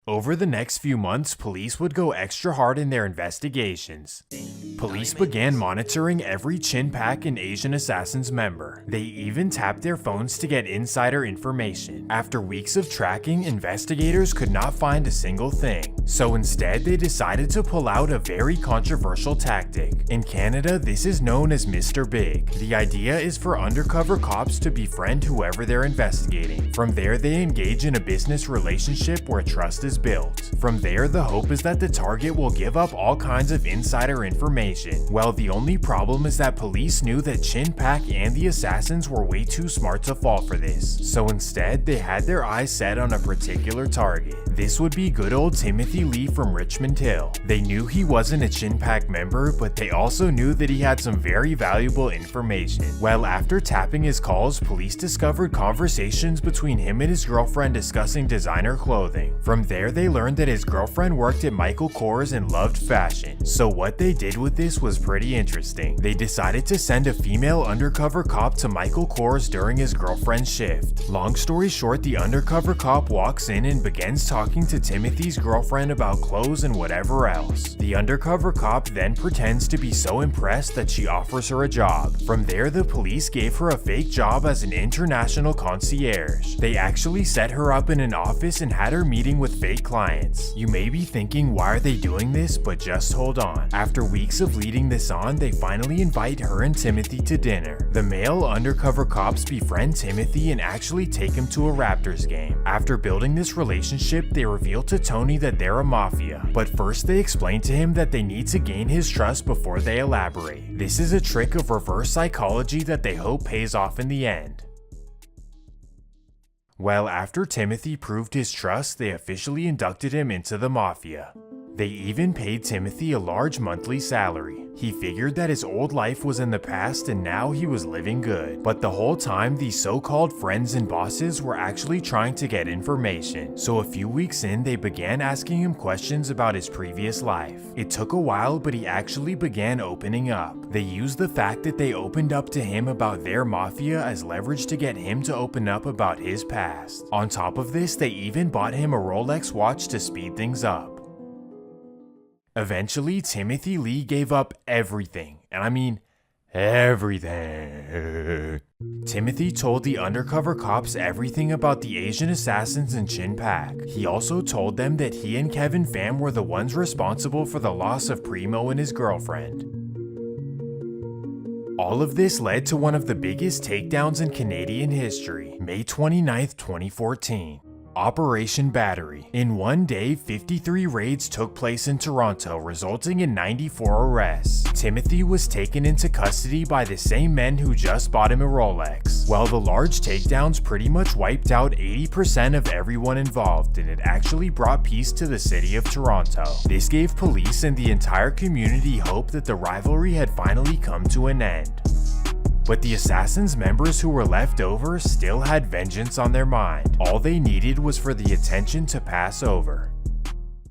Over the next few months, police would go extra hard in their investigations. Police began monitoring every Chin Pack and Asian Assassins member. They even tapped their phones to get insider information. After weeks of tracking, investigators could not find a single thing. So instead, they decided to pull out a very controversial tactic. In Canada, this is known as Mr. Big. The idea is for undercover cops to befriend whoever they're investigating. From there, they engage in a business relationship where trust is built. From there, the hope is that the target will give up all kinds of insider information. Well, the only problem is that police knew that Chin Pack and the assassins were way too smart to fall for this. So instead, they had their eyes set on a particular target. This would be good old Timothy Lee from Richmond Hill. They knew he wasn't a Chin Pack member, but they also knew that he had some very valuable information. Well, after tapping his calls, police discovered conversations between him and his girlfriend discussing designer clothing. From there, they learned that his girlfriend worked at Michael Kors and loved fashion. So what they did with this was pretty interesting. They decided to send a female undercover cop to Michael Kors during his girlfriend's shift. Long story short, the undercover cop walks in and begins talking to Timothy's girlfriend about clothes and whatever else. The undercover cop then pretends to be so impressed that she offers her a job. From there, the police gave her a fake job as an international concierge. They actually set her up in an office and had her meeting with fake clients. You may be thinking, why are they doing this? But just hold on. After weeks of leading this on, they finally invite her and Timothy to dinner. The male undercover cops befriend Timothy and actually take him to a Raptors game. After building this relationship, they reveal to Tony that they're a mafia. But first, they explain to him that they need to gain his trust before they elaborate. This is a trick of reverse psychology that they hope pays off in the end. Well, after Timothy proved his trust, they officially inducted him into the mafia. They even paid Timothy a large monthly salary. He figured that his old life was in the past and now he was living good. But the whole time, these so-called friends and bosses were actually trying to get information. So a few weeks in, they began asking him questions about his previous life. It took a while, but he actually began opening up. They used the fact that they opened up to him about their mafia as leverage to get him to open up about his past. On top of this, they even bought him a Rolex watch to speed things up. Eventually, Timothy Lee gave up everything, and I mean everything. Timothy told the undercover cops everything about the Asian assassins in Chin Pack. He also told them that he and Kevin Pham were the ones responsible for the loss of Primo and his girlfriend. All of this led to one of the biggest takedowns in Canadian history, May 29, 2014. Operation Battery. In one day, 53 raids took place in Toronto, resulting in 94 arrests. Timothy was taken into custody by the same men who just bought him a Rolex. While the large takedowns pretty much wiped out 80% of everyone involved, and it actually brought peace to the city of Toronto. This gave police and the entire community hope that the rivalry had finally come to an end. But the Assassins members who were left over still had vengeance on their mind. All they needed was for the attention to pass over.